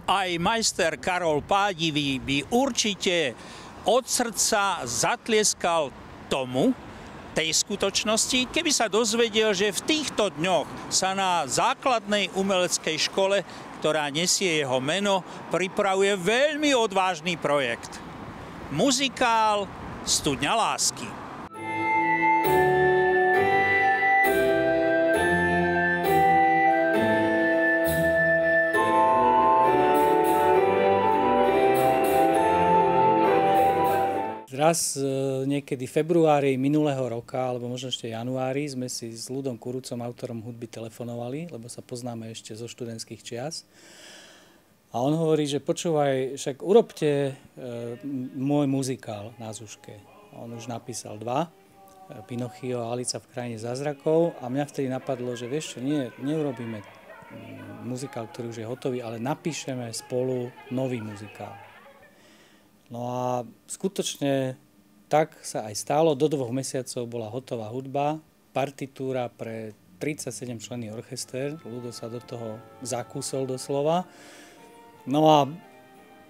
Aj majster Karol Pádivý by určite od srdca zatlieskal tej skutočnosti, keby sa dozvedel, že v týchto dňoch sa na základnej umeleckej škole, ktorá nesie jeho meno, pripravuje veľmi odvážny projekt. Muzikál Studňa lásky. Raz niekedy v februári minulého roka, alebo možno ešte januári, sme si s Ľudom Kurucom, autorom hudby, telefonovali, lebo sa poznáme ešte zo študentských čias. A on hovorí, že počúvaj, však urobte môj muzikál na Zuške. On už napísal 2, Pinochio a Alica v krajine zázrakov. A mňa vtedy napadlo, že vieš čo, neurobíme muzikál, ktorý už je hotový, ale napíšeme spolu nový muzikál. No a skutočne tak sa aj stalo. Do 2 mesiacov bola hotová hudba, partitúra pre 37 členný orchester. Ľudo sa do toho zakúsol doslova. No a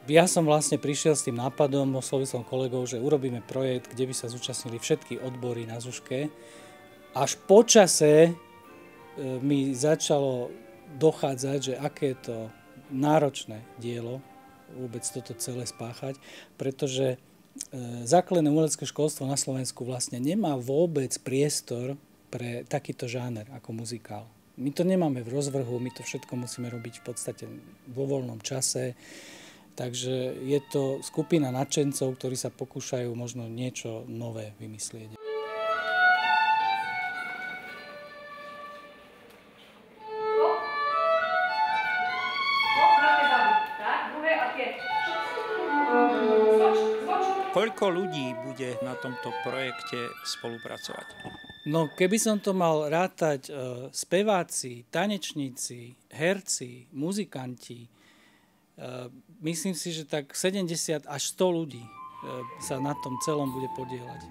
ja som vlastne prišiel s tým nápadom, oslovil som kolegov, že urobíme projekt, kde by sa zúčastnili všetky odbory na Zuške. Až po čase mi začalo dochádzať, že aké je to náročné dielo vôbec toto celé spáchať, pretože základné umelecké školstvo na Slovensku vlastne nemá vôbec priestor pre takýto žáner ako muzikál. My to nemáme v rozvrhu, my to všetko musíme robiť v podstate vo voľnom čase, takže je to skupina nadšencov, ktorí sa pokúšajú možno niečo nové vymyslieť. Koľko ľudí bude na tomto projekte spolupracovať? No, keby som to mal rátať, speváci, tanečníci, herci, muzikanti, myslím si, že tak 70 až 100 ľudí sa na tom celom bude podieľať.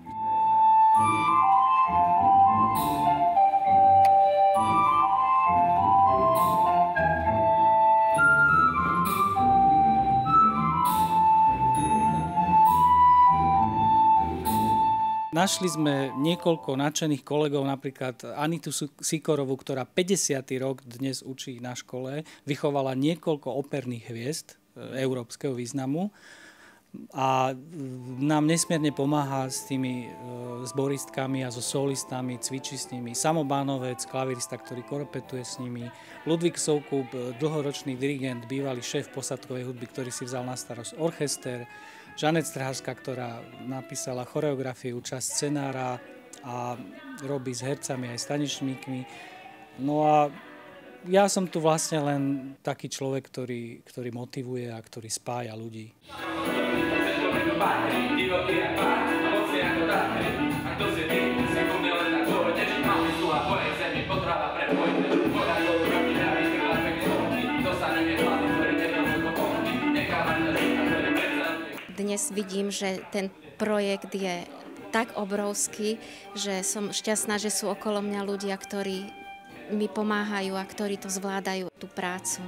Našli sme niekoľko nadšených kolegov, napríklad Anitu Sikorovú, ktorá 50. rok dnes učí na škole, vychovala niekoľko operných hviezd európskeho významu a nám nesmierne pomáha s tými zboristkami a so solistami, cvičí s nimi. Samo Bánovec, klavirista, ktorý korepetuje s nimi. Ludvík Soukup, dlhoročný dirigent, bývalý šéf posadkovej hudby, ktorý si vzal na starosť orchester. Žanet Strhárska, ktorá napísala choreografiu, časť scenára a robí s hercami aj s tanečníkmi. No a ja som tu vlastne len taký človek, ktorý motivuje a ktorý spája ľudí. Dnes vidím, že ten projekt je tak obrovský, že som šťastná, že sú okolo mňa ľudia, ktorí mi pomáhajú a ktorí to zvládajú, tú prácu.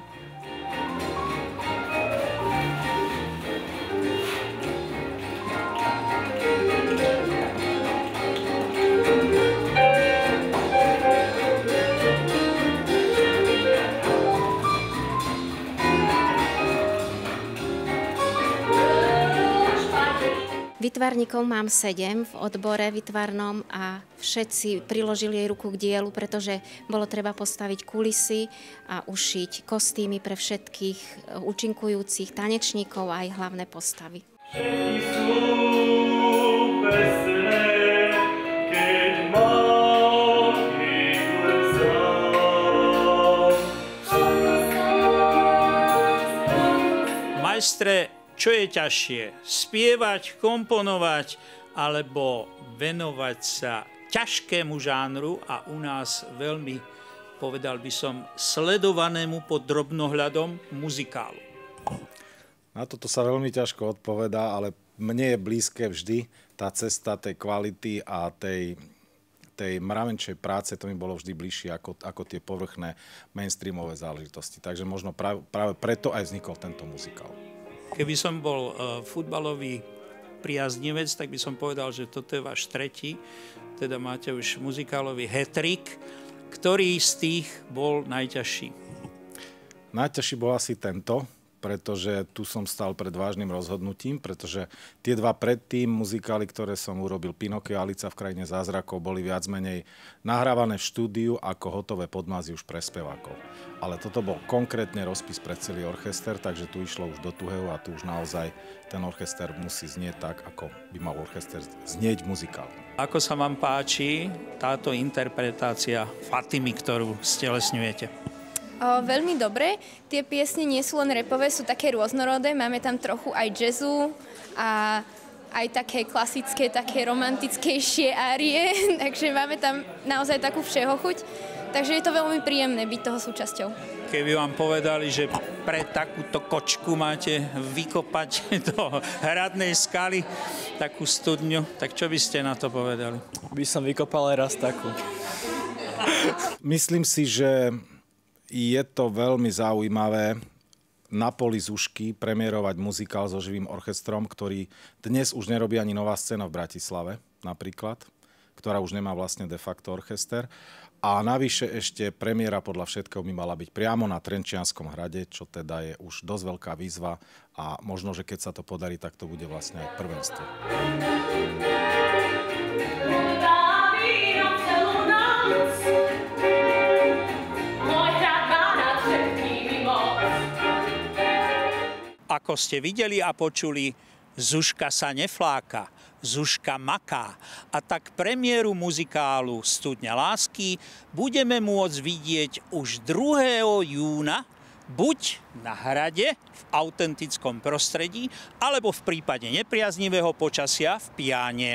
Vytvarníkov mám 7 v odbore vytvarnom a všetci priložili jej ruku k dielu, pretože bolo treba postaviť kulisy a ušiť kostýmy pre všetkých účinkujúcich tanečníkov a aj hlavné postavy. Majstre, čo je ťažšie? Spievať, komponovať alebo venovať sa ťažkému žánru a u nás veľmi, povedal by som, sledovanému pod drobnohľadom muzikálu? Na toto sa veľmi ťažko odpovedá, ale mne je blízke vždy tá cesta tej kvality a tej tej mravenčej práce to mi bolo vždy bližšie ako tie povrchné mainstreamové záležitosti. Takže možno práve preto aj vznikol tento muzikál. Keby som bol futbalový priaznivec, tak by som povedal, že toto je váš tretí, teda máte už muzikálový hat-trick. Ktorý z tých bol najťažší? Najťažší bol asi tento, pretože tu som stál pred vážnym rozhodnutím, pretože tie dva predtým muzikály, ktoré som urobil, Pinokio a Alica v krajine zázrakov, boli viac menej nahrávané v štúdiu ako hotové podmazy už pre spevákov. Ale toto bol konkrétne rozpis pre celý orchester, takže tu išlo už do tuhého a tu už naozaj ten orchester musí znieť tak, ako by mal orchester znieť muzikál. Ako sa vám páči táto interpretácia Fatimy, ktorú stelesňujete? Veľmi dobre. Tie piesne nie sú len rapové, sú také rôznorodé. Máme tam trochu aj jazzu a aj také klasické, také romantickejšie árie. Takže máme tam naozaj takú všehochuť. Takže je to veľmi príjemné byť toho súčasťou. Keby vám povedali, že pre takúto kočku máte vykopať do hradnej skaly takú studňu, tak čo by ste na to povedali? By som vykopal aj raz takú. Myslím si, že je to veľmi zaujímavé na poli Zušky premiérovať muzikál so živým orchestrom, ktorý dnes už nerobí ani Nová scéna v Bratislave napríklad, ktorá už nemá vlastne de facto orchester. A navyše ešte premiéra podľa všetkého by mala byť priamo na Trenčianskom hrade, čo teda je už dosť veľká výzva a možno, že keď sa to podarí, tak to bude vlastne aj prvenstvo. Ako ste videli a počuli, Zuška sa nefláka, Zuška maká. A tak premiéru muzikálu Studňa lásky budeme môcť vidieť už 2. júna, buď na hrade v autentickom prostredí, alebo v prípade nepriaznivého počasia v Piáne.